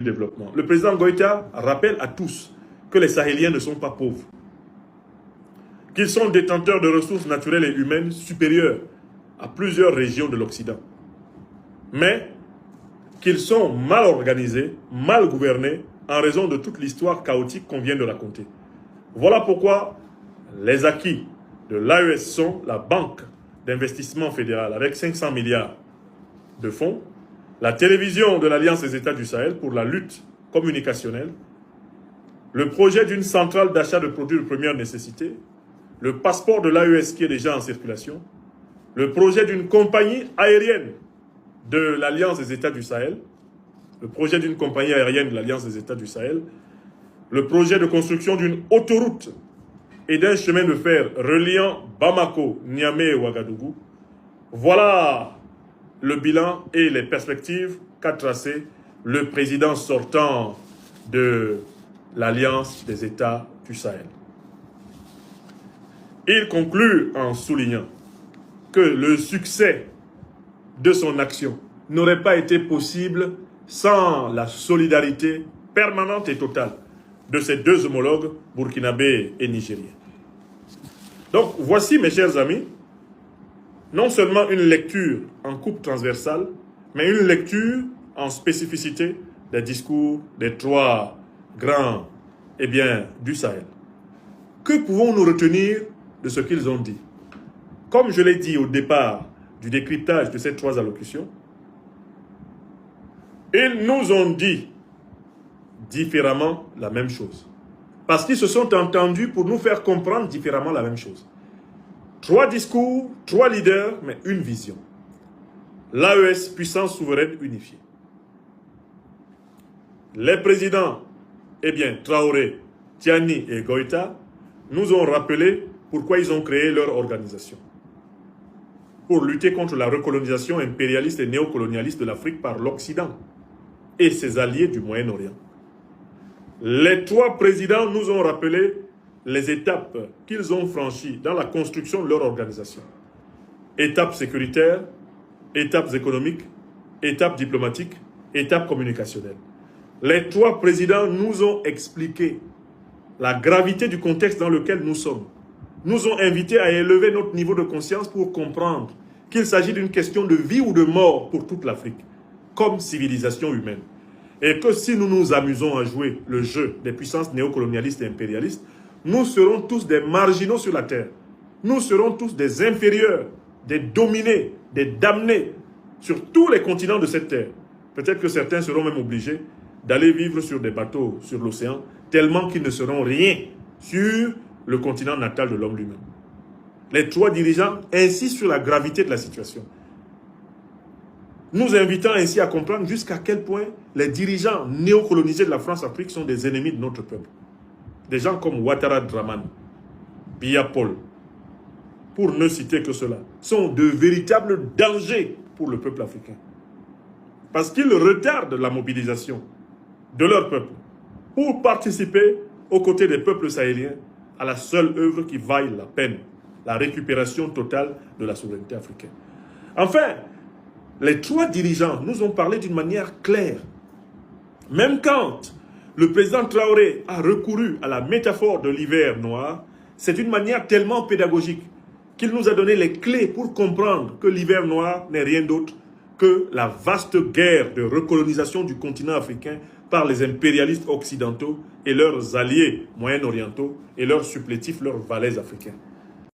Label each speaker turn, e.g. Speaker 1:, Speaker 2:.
Speaker 1: développement. Le président Goïta rappelle à tous que les Sahéliens ne sont pas pauvres, qu'ils sont détenteurs de ressources naturelles et humaines supérieures à plusieurs régions de l'Occident, mais qu'ils sont mal organisés, mal gouvernés, en raison de toute l'histoire chaotique qu'on vient de raconter. Voilà pourquoi les acquis de l'AES sont la banque d'investissement fédéral avec 500 milliards de fonds, la télévision de l'Alliance des États du Sahel pour la lutte communicationnelle, le projet d'une centrale d'achat de produits de première nécessité, le passeport de l'AES qui est déjà en circulation, le projet d'une compagnie aérienne de l'Alliance des États du Sahel, le projet d'une compagnie aérienne de l'Alliance des États du Sahel, le projet de construction d'une autoroute et d'un chemin de fer reliant Bamako, Niamey et Ouagadougou. Voilà le bilan et les perspectives qu'a tracé le président sortant de l'Alliance des États du Sahel. Il conclut en soulignant que le succès de son action n'aurait pas été possible sans la solidarité permanente et totale de ses deux homologues burkinabés et nigériens. Donc voici, mes chers amis, non seulement une lecture en coupe transversale, mais une lecture en spécificité des discours des trois grands du Sahel. Que pouvons-nous retenir de ce qu'ils ont dit? Comme je l'ai dit au départ du décryptage de ces trois allocutions, ils nous ont dit différemment la même chose. Parce qu'ils se sont entendus pour nous faire comprendre différemment la même chose. Trois discours, trois leaders, mais une vision. L'AES, puissance souveraine unifiée. Les présidents, Traoré, Tiani et Goïta, nous ont rappelé pourquoi ils ont créé leur organisation. Pour lutter contre la recolonisation impérialiste et néocolonialiste de l'Afrique par l'Occident et ses alliés du Moyen-Orient. Les trois présidents nous ont rappelé les étapes qu'ils ont franchies dans la construction de leur organisation. Étapes sécuritaires, étapes économiques, étapes diplomatiques, étapes communicationnelles. Les trois présidents nous ont expliqué la gravité du contexte dans lequel nous sommes. Nous ont invités à élever notre niveau de conscience pour comprendre qu'il s'agit d'une question de vie ou de mort pour toute l'Afrique, comme civilisation humaine. Et que si nous nous amusons à jouer le jeu des puissances néocolonialistes et impérialistes, nous serons tous des marginaux sur la terre. Nous serons tous des inférieurs, des dominés, des damnés sur tous les continents de cette terre. Peut-être que certains seront même obligés d'aller vivre sur des bateaux sur l'océan, tellement qu'ils ne seront rien sur le continent natal de l'homme lui-même. Les trois dirigeants insistent sur la gravité de la situation, nous invitant ainsi à comprendre jusqu'à quel point les dirigeants néocolonisés de la France-Afrique sont des ennemis de notre peuple. Des gens comme Ouattara Dramane, Biya Paul, pour ne citer que cela, sont de véritables dangers pour le peuple africain. Parce qu'ils retardent la mobilisation de leur peuple pour participer aux côtés des peuples sahéliens à la seule œuvre qui vaille la peine, la récupération totale de la souveraineté africaine. Enfin, les trois dirigeants nous ont parlé d'une manière claire. Même quand le président Traoré a recouru à la métaphore de l'hiver noir, c'est d'une manière tellement pédagogique qu'il nous a donné les clés pour comprendre que l'hiver noir n'est rien d'autre que la vaste guerre de recolonisation du continent africain par les impérialistes occidentaux et leurs alliés moyen-orientaux et leurs supplétifs, leurs valets africains.